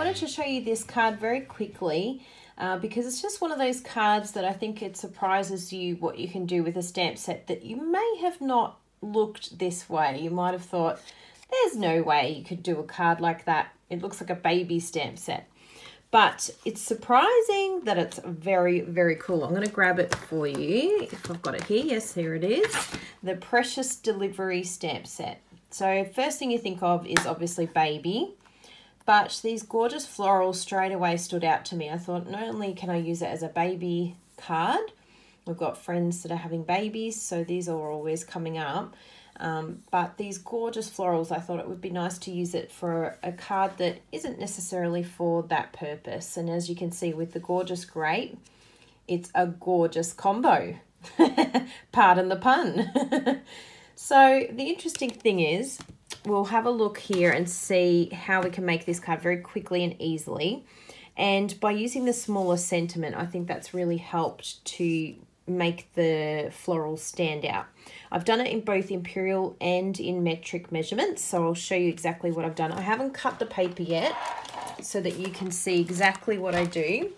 wanted to show you this card very quickly because it's just one of those cards that I think it surprises you what you can do with a stamp set that you may have not looked this way. You might have thought, there's no way you could do a card like that. It looks like a baby stamp set. But it's surprising that it's very, very cool. I'm going to grab it for you if I've got it here. Yes, here it is. The Precious Delivery stamp set. So first thing you think of is obviously baby. But these gorgeous florals straight away stood out to me. I thought not only can I use it as a baby card, we've got friends that are having babies, so these are always coming up. But these gorgeous florals, I thought it would be nice to use it for a card that isn't necessarily for that purpose. And as you can see with the Gorgeous Grape, it's a gorgeous combo. Pardon the pun. So the interesting thing is, we'll have a look here and see how we can make this card very quickly and easily. And by using the smaller sentiment, I think that's really helped to make the florals stand out. I've done it in both Imperial and in metric measurements, so I'll show you exactly what I've done. I haven't cut the paper yet so that you can see exactly what I do.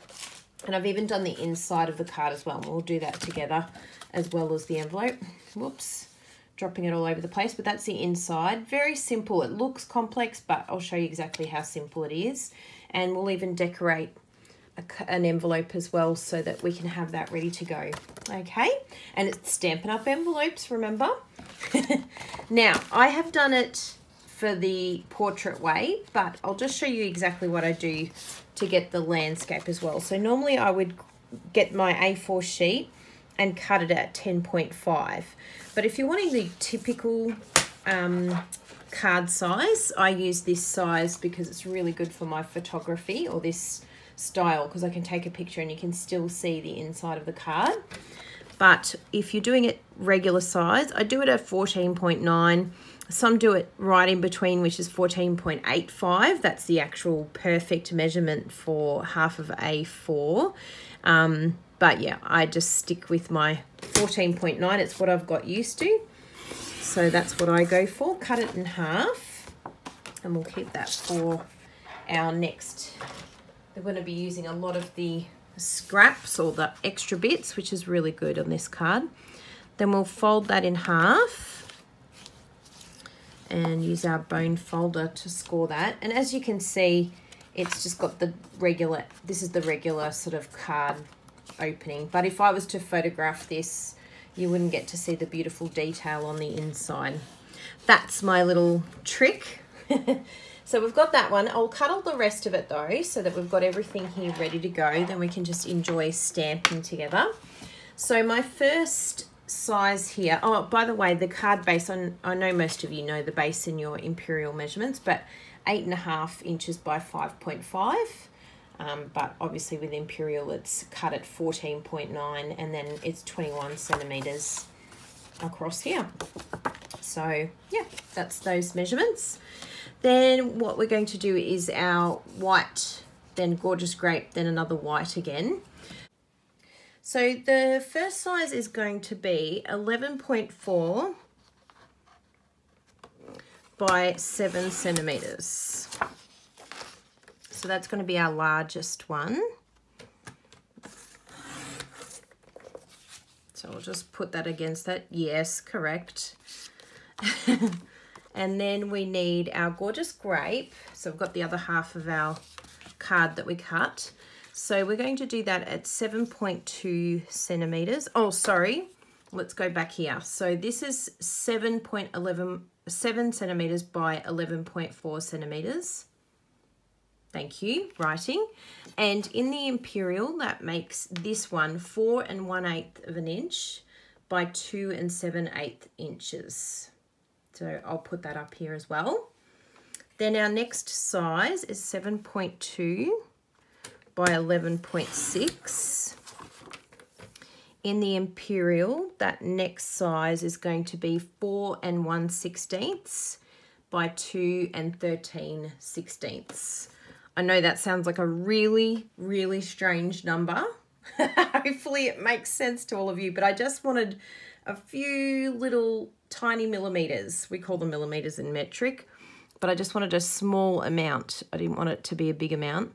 And I've even done the inside of the card as well. And we'll do that together as well as the envelope. Whoops, dropping it all over the place, but that's the inside. Very simple. It looks complex, but I'll show you exactly how simple it is. And we'll even decorate an envelope as well so that we can have that ready to go. Okay, and it's Stampin' Up! Envelopes, remember? Now, I have done it for the portrait way, but I'll just show you exactly what I do to get the landscape as well. So normally I would get my A4 sheet and cut it at 10.5. But if you're wanting the typical card size, I use this size because it's really good for my photography, or this style, because I can take a picture and you can still see the inside of the card. But if you're doing it regular size, I do it at 14.9. Some do it right in between, which is 14.85. That's the actual perfect measurement for half of A4. But yeah, I just stick with my 14.9. It's what I've got used to. So that's what I go for. Cut it in half. And we'll keep that for our next. We're going to be using a lot of the scraps or the extra bits, which is really good on this card. Then we'll fold that in half and use our bone folder to score that. And as you can see, it's just got the regular, this is the regular sort of card opening. But if I was to photograph this, you wouldn't get to see the beautiful detail on the inside. That's my little trick. So we've got that one. I'll cut all the rest of it though, so that we've got everything here ready to go. Then we can just enjoy stamping together. So my first size here, oh, by the way, the card base, I know most of you know the base in your Imperial measurements, but 8.5 inches by 5.5. But obviously with Imperial, it's cut at 14.9 and then it's 21 centimeters across here. So yeah, that's those measurements. Then what we're going to do is our white, then Gorgeous Grape, then another white again. So the first size is going to be 11.4 by 7 centimeters. So that's going to be our largest one. So I'll just put that against that. Yes, correct. And then we need our Gorgeous Grape. So we've got the other half of our card that we cut. So we're going to do that at 7.2 centimeters. Oh, sorry. Let's go back here. So this is 7 centimeters by 11.4 centimeters. Thank you, writing. And in the Imperial, that makes this one 4 1/8 of an inch by 2 7/8 inches. So I'll put that up here as well. Then our next size is 7.2 by 11.6. In the Imperial, that next size is going to be 4 1/16 by 2 13/16. I know that sounds like a really, really strange number. Hopefully it makes sense to all of you, but I just wanted a few little tiny millimeters. We call them millimeters in metric. but I just wanted a small amount. I didn't want it to be a big amount.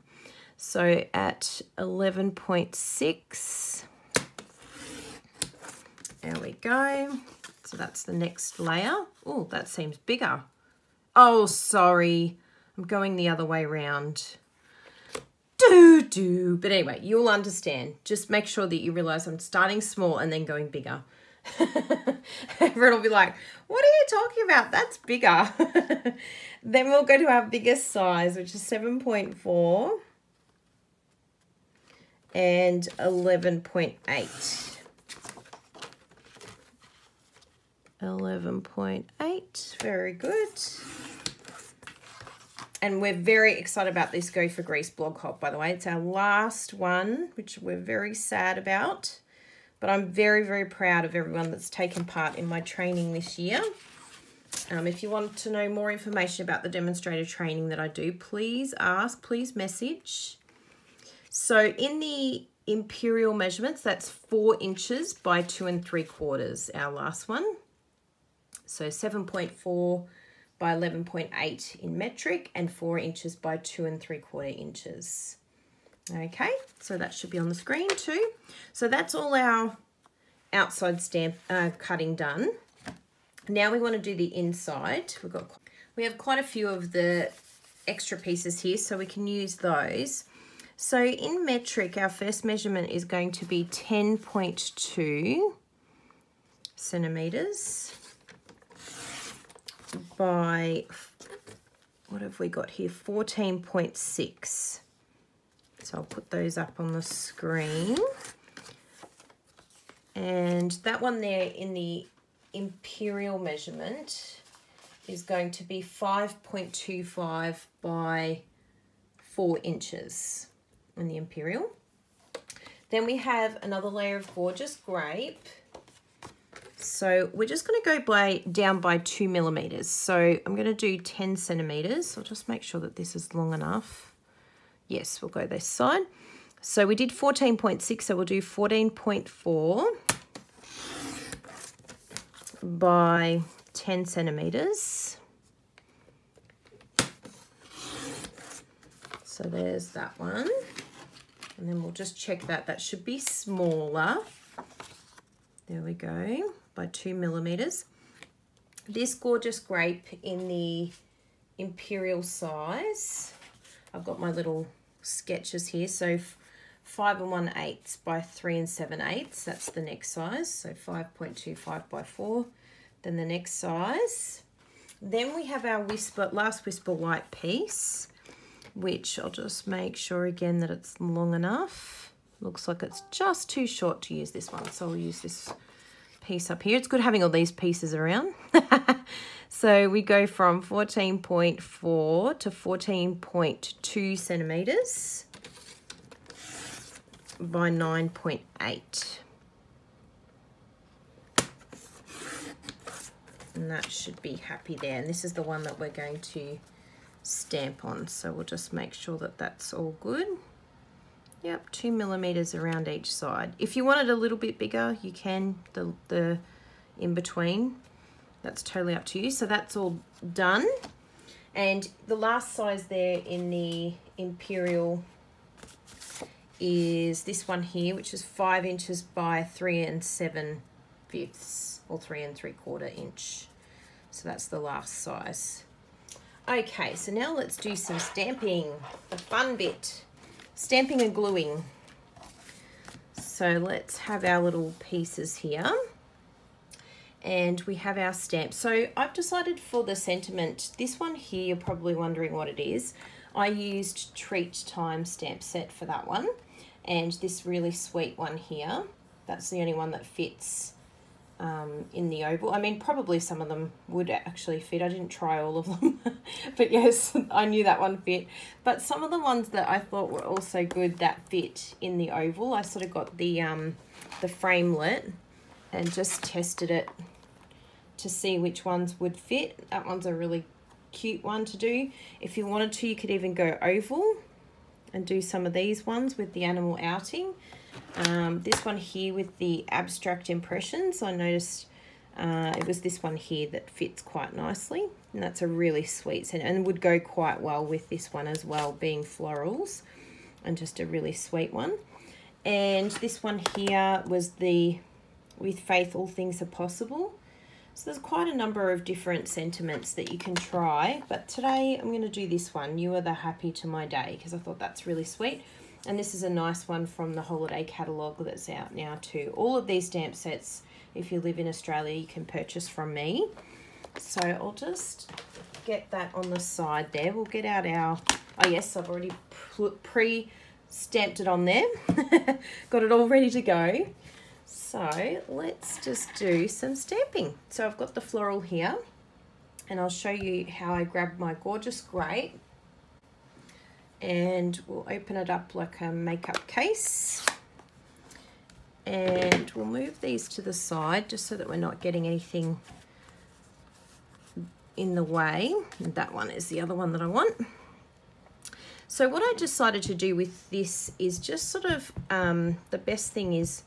So at 11.6, there we go. So that's the next layer. Oh, that seems bigger. Oh, sorry. I'm going the other way around. But anyway, you'll understand. Just make sure that you realize I'm starting small and then going bigger. Everyone will be like, what are you talking about? That's bigger. Then we'll go to our biggest size, which is 7.4 and 11.8. 11.8, very good. And we're very excited about this Go for Grease blog hop, by the way. It's our last one, which we're very sad about. But I'm very, very proud of everyone that's taken part in my training this year. If you want to know more information about the demonstrator training that I do, please ask, please message. So in the Imperial measurements, that's 4 inches by 2 3/4, our last one. So 7.4 by 11.8 in metric and 4 inches by 2 3/4 inches. Okay, so that should be on the screen too. So that's all our outside stamp cutting done. Now we want to do the inside. We have quite a few of the extra pieces here, so we can use those. So in metric, our first measurement is going to be 10.2 centimeters by, what have we got here, 14.6. So I'll put those up on the screen. And that one there in the Imperial measurement is going to be 5.25 by 4 inches in the Imperial. Then we have another layer of Gorgeous Grape. So we're just going to go down by 2 millimeters. So I'm going to do 10 centimeters. I'll just make sure that this is long enough. Yes, we'll go this side. So we did 14.6, so we'll do 14.4 by 10 centimeters. So there's that one. And then we'll just check that. That should be smaller. There we go, by 2 millimeters. This Gorgeous Grape in the Imperial size, I've got my little sketches here. So 5 1/8 by 3 7/8. That's the next size. So 5.25 by 4. Then the next size. Then we have our last Whisper White piece, which I'll just make sure again that it's long enough. Looks like it's just too short to use this one, so I'll use this piece up here. It's good having all these pieces around. So we go from 14.4 to 14.2 centimeters by 9.8. And that should be happy there. And this is the one that we're going to stamp on. So we'll just make sure that that's all good. Yep, 2 millimeters around each side. If you want it a little bit bigger, you can, the in between. That's totally up to you. So that's all done. And the last size there in the Imperial is this one here, which is 5 inches by 3 7/5 or 3 3/4 inch. So that's the last size. Okay, so now let's do some stamping, the fun bit. Stamping and gluing. So let's have our little pieces here. And we have our stamp. So I've decided for the sentiment, this one here, you're probably wondering what it is. I used Treat Time stamp set for that one. And this really sweet one here, that's the only one that fits in the oval. I mean, probably some of them would actually fit. I didn't try all of them, but yes, I knew that one fit. But some of the ones that I thought were also good that fit in the oval, I sort of got the framelit and just tested it to see which ones would fit. That one's a really cute one to do. If you wanted to, you could even go oval and do some of these ones with the animal outing. This one here with the abstract impressions, I noticed It was this one here that fits quite nicely, and that's a really sweet scent and would go quite well with this one as well, being florals and just a really sweet one. And this one here was the With Faith All Things Are Possible. So there's quite a number of different sentiments that you can try, but today I'm going to do this one, You Are the Happy to My Day, because I thought that's really sweet. And this is a nice one from the holiday catalogue that's out now too. All of these stamp sets, if you live in Australia, you can purchase from me. So I'll just get that on the side there. We'll get out our, oh yes, I've already pre-stamped it on there. Got it all ready to go. So let's just do some stamping. So I've got the floral here, and I'll show you how I grab my Gorgeous Grape, and we'll open it up like a makeup case, and we'll move these to the side just so that we're not getting anything in the way. And that one is the other one that I want. So what I decided to do with this is just sort of, the best thing is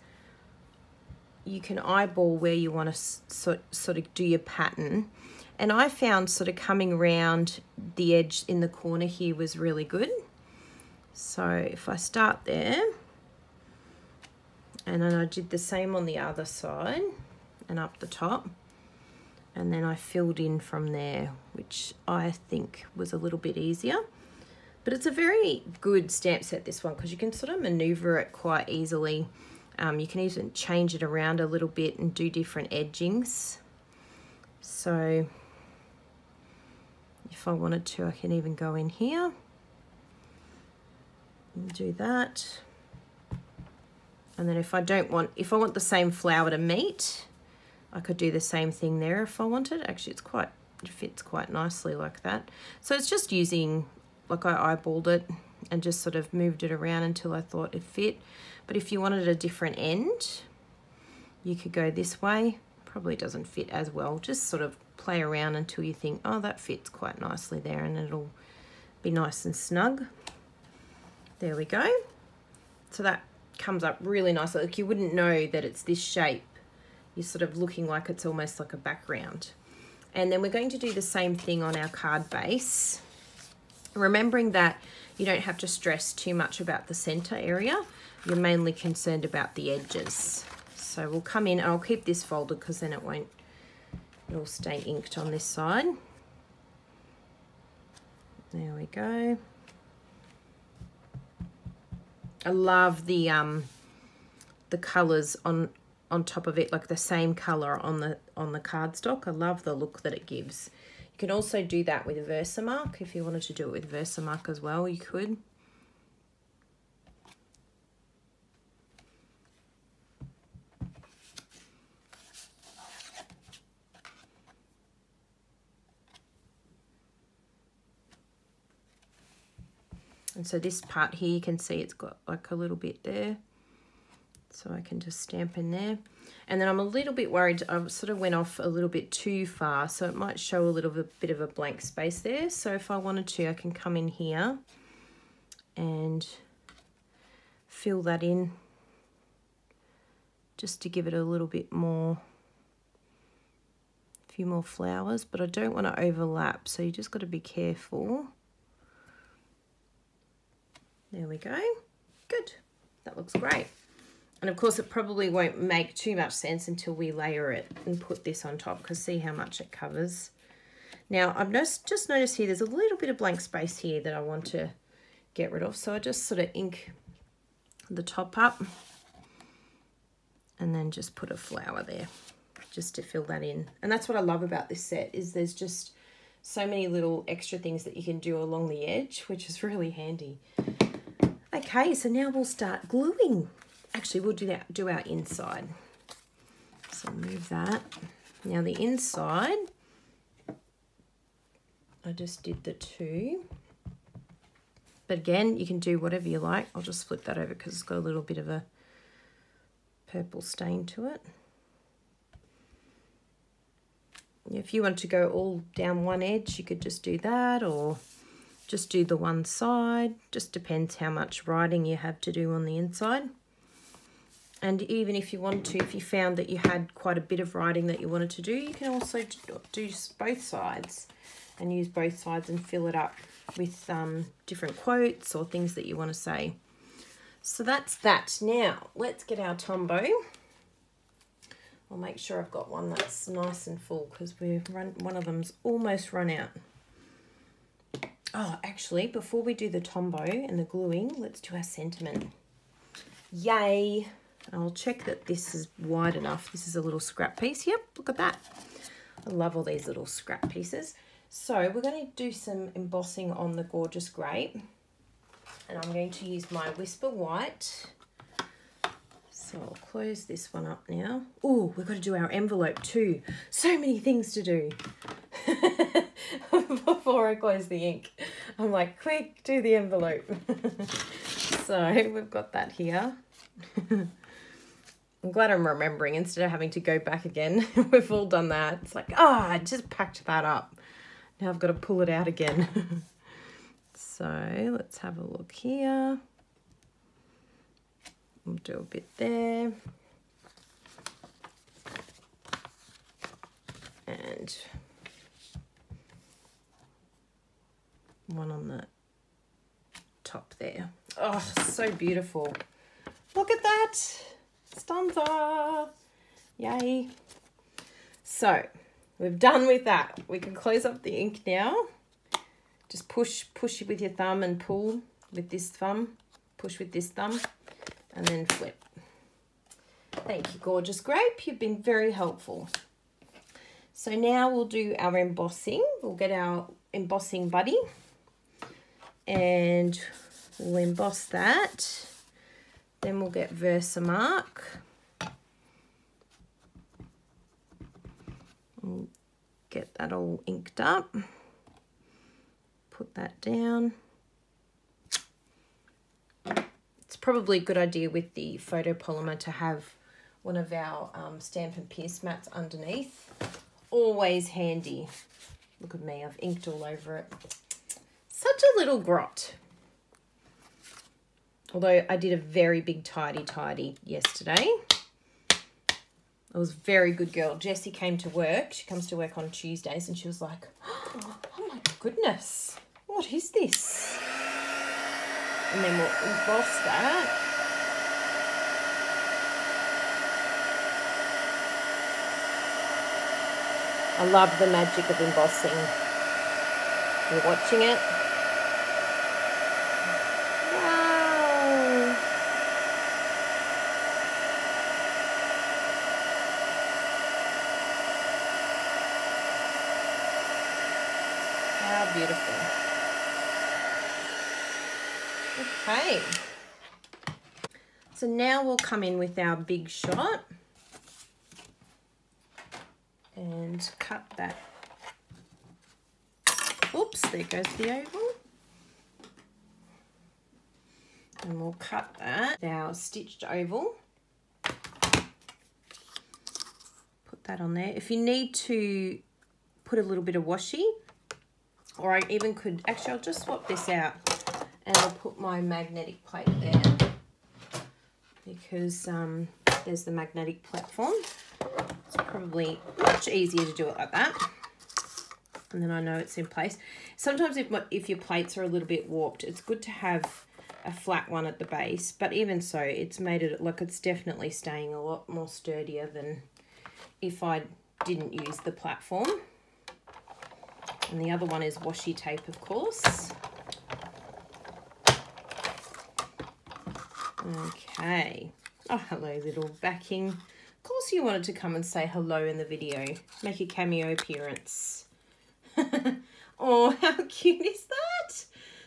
you can eyeball where you want to sort of do your pattern. And I found sort of coming around the edge in the corner here was really good. So if I start there, and then I did the same on the other side and up the top, and then I filled in from there, which I think was a little bit easier. But it's a very good stamp set, this one, because you can sort of maneuver it quite easily. You can even change it around a little bit and do different edgings. So if I wanted to, I can even go in here and do that. And then if I want the same flower to meet, I could do the same thing there if I wanted. Actually, it fits quite nicely like that. So it's just using, like, I eyeballed it and just sort of moved it around until I thought it fit. But if you wanted a different end, you could go this way. Probably doesn't fit as well. Just sort of play around until you think, oh, that fits quite nicely there, and it'll be nice and snug. There we go. So that comes up really nicely. Like, you wouldn't know that it's this shape. You're sort of looking like it's almost like a background. And then we're going to do the same thing on our card base. Remembering that you don't have to stress too much about the center area. You're mainly concerned about the edges. So we'll come in, and I'll keep this folded because then it'll stay inked on this side. There we go. I love the colors on top of it, like the same color on the cardstock. I love the look that it gives. You can also do that with Versamark. If you wanted to do it with Versamark as well, you could. And so this part here, you can see it's got like a little bit there. So I can just stamp in there. And then I'm a little bit worried, I sort of went off a little bit too far, so it might show a little bit of a blank space there. So if I wanted to, I can come in here and fill that in just to give it a little bit more, a few more flowers, but I don't want to overlap, so you just got to be careful. There we go. Good. That looks great. And of course, it probably won't make too much sense until we layer it and put this on top, because see how much it covers. Now, I've just noticed here there's a little bit of blank space here that I want to get rid of. So I just sort of ink the top up and then just put a flower there just to fill that in. And that's what I love about this set, is there's just so many little extra things that you can do along the edge, which is really handy. Okay, so now we'll start gluing. Actually, we'll do our inside. So move that. Now the inside, I just did the two. But again, you can do whatever you like. I'll just flip that over because it's got a little bit of a purple stain to it. If you want to go all down one edge, you could just do that, or just do the one side. Just depends how much writing you have to do on the inside. And even if you want to, if you found that you had quite a bit of writing that you wanted to do, you can also do both sides and use both sides and fill it up with different quotes or things that you want to say. So that's that. Now, let's get our Tombow. I'll make sure I've got one that's nice and full because one of them's almost run out. Oh, actually, before we do the Tombow and the gluing, let's do our sentiment. Yay! I'll check that this is wide enough. This is a little scrap piece. Yep, look at that. I love all these little scrap pieces. So we're going to do some embossing on the Gorgeous Grape. And I'm going to use my Whisper White. So I'll close this one up now. Oh, we've got to do our envelope too. So many things to do. Before I close the ink, I'm like, quick, do the envelope. So we've got that here. I'm glad I'm remembering instead of having to go back again. We've all done that. It's like, oh, I just packed that up. Now I've got to pull it out again. So let's have a look here. We'll do a bit there. And one on the top there. Oh, so beautiful. Look at that. Stanza. Yay. So we've done with that. We can close up the ink now. Just push with your thumb and pull with this thumb. Push with this thumb and then flip. Thank you, Gorgeous Grape. You've been very helpful. So now we'll do our embossing. We'll get our embossing buddy and we'll emboss that. Then we'll get Versamark. We'll get that all inked up. Put that down. It's probably a good idea with the photopolymer to have one of our Stampin' Pierce mats underneath. Always handy. Look at me, I've inked all over it. Such a little grot. Although I did a very big tidy yesterday. I was a very good girl. Jessie came to work. She comes to work on Tuesdays and she was like, oh my goodness, what is this? And then we'll emboss that. I love the magic of embossing. You're watching it. Wow. How beautiful. Okay. So now we'll come in with our big shot. And cut that. Oops, there goes the oval. And we'll cut that, our stitched oval. Put that on there. If you need to put a little bit of washi, or I even could, actually I'll just swap this out and I'll put my magnetic plate there because there's the magnetic platform. It's probably much easier to do it like that. And then I know it's in place. Sometimes if your plates are a little bit warped, it's good to have a flat one at the base. But even so, it's made it, like it's definitely staying a lot more sturdier than if I didn't use the platform. And the other one is washi tape, of course. Okay. Oh, hello, little backing. Of course you wanted to come and say hello in the video. Make a cameo appearance. Oh, how cute is that?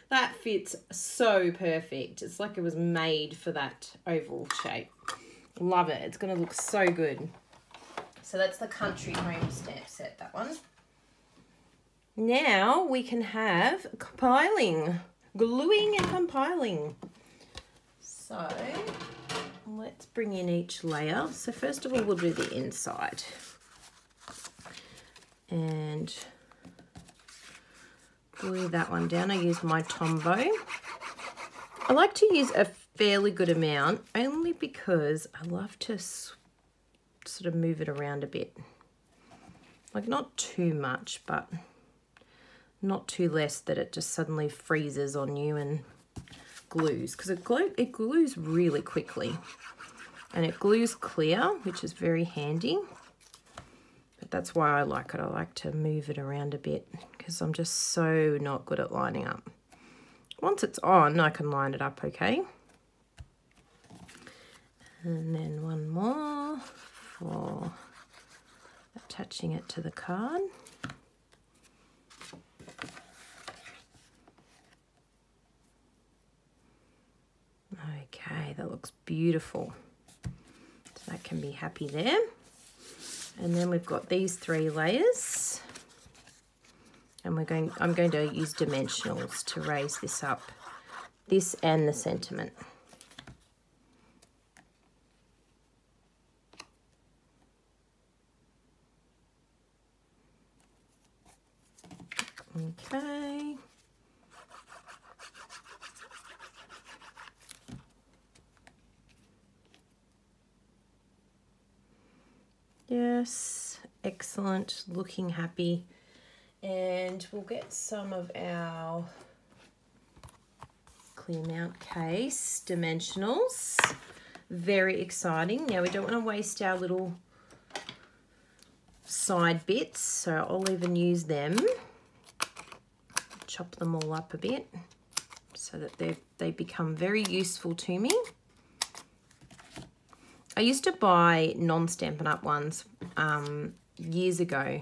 That fits so perfect. It's like it was made for that oval shape. Love it. It's going to look so good. So that's the Country Home stamp set, that one. Now we can have compiling, gluing and compiling. So let's bring in each layer. So first of all, we'll do the inside. And glue that one down. I use my Tombow. I like to use fairly good amount, only because I love to sort of move it around a bit. Like not too much, but not too less that it just suddenly freezes on you and glues, because it glues really quickly, and it glues clear, which is very handy. But that's why I like it. I like to move it around a bit because I'm just so not good at lining up. Once it's on, I can line it up okay. And then one more for attaching it to the card. Okay, that looks beautiful. So that can be happy there. And then we've got these 3 layers. And I'm going to use dimensionals to raise this up. This and the sentiment. Okay. Yes, excellent, looking happy. And we'll get some of our clear mount case dimensionals. Very exciting. Now we don't want to waste our little side bits, so I'll even use them. Chop them all up a bit so that they become very useful to me. I used to buy non-Stampin' Up! Ones years ago,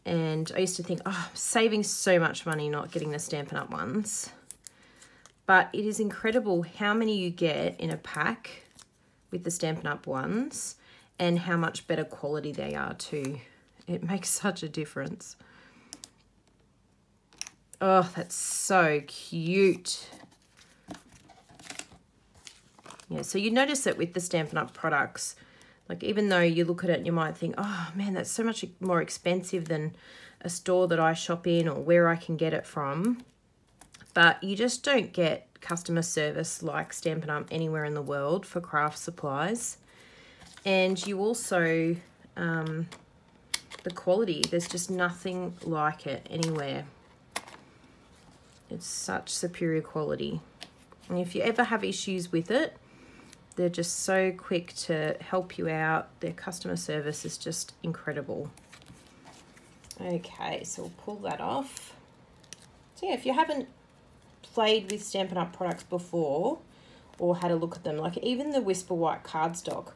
and I used to think, oh, I'm saving so much money not getting the Stampin' Up! Ones. But it is incredible how many you get in a pack with the Stampin' Up! Ones and how much better quality they are too. It makes such a difference. Oh, that's so cute. Yeah, so you notice that with the Stampin' Up! Products, like even though you look at it and you might think, oh man, that's so much more expensive than a store that I shop in or where I can get it from. But you just don't get customer service like Stampin' Up! Anywhere in the world for craft supplies. And you also, the quality, there's just nothing like it anywhere. It's such superior quality. And if you ever have issues with it, they're just so quick to help you out. Their customer service is just incredible. Okay, so we'll pull that off. So yeah, if you haven't played with Stampin' Up! Products before or had a look at them, like even the Whisper White cardstock,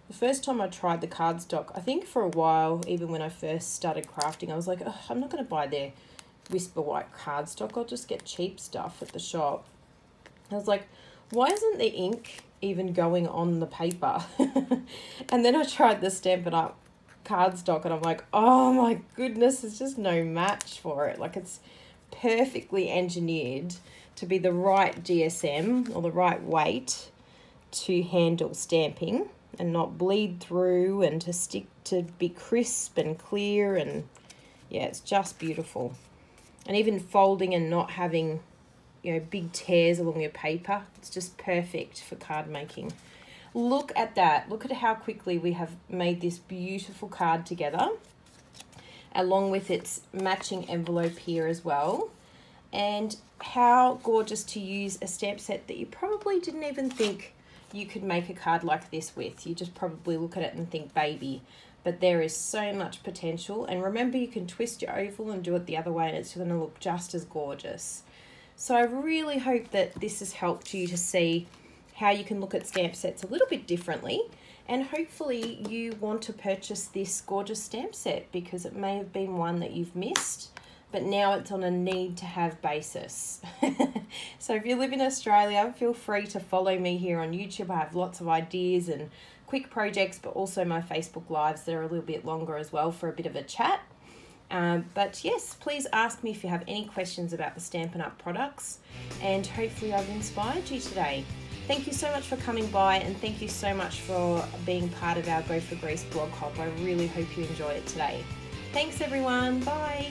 the first time I tried the cardstock, I think for a while, even when I first started crafting, I was like, oh, I'm not going to buy their Whisper White cardstock. I'll just get cheap stuff at the shop. I was like, why isn't the ink even going on the paper? And then I tried the Stampin' Up! Cardstock and I'm like, oh my goodness, there's just no match for it. Like it's perfectly engineered to be the right GSM or the right weight to handle stamping and not bleed through and to stick, to be crisp and clear, and yeah, it's just beautiful. And even folding and not having, you know, big tears along your paper, it's just perfect for card making. Look at that. Look at how quickly we have made this beautiful card together, along with its matching envelope here as well. And how gorgeous to use a stamp set that you probably didn't even think you could make a card like this with. You just probably look at it and think baby. But there is so much potential. And remember, you can twist your oval and do it the other way and it's going to look just as gorgeous. So I really hope that this has helped you to see how you can look at stamp sets a little bit differently, and hopefully you want to purchase this gorgeous stamp set because it may have been one that you've missed, but now it's on a need to have basis. So if you live in Australia, feel free to follow me here on YouTube. I have lots of ideas and quick projects, but also my Facebook Lives that are a little bit longer as well for a bit of a chat. But yes, please ask me if you have any questions about the Stampin' Up! Products, and hopefully I've inspired you today. Thank you so much for coming by, and thank you so much for being part of our Go for Grease blog hop. I really hope you enjoy it today. Thanks everyone, bye!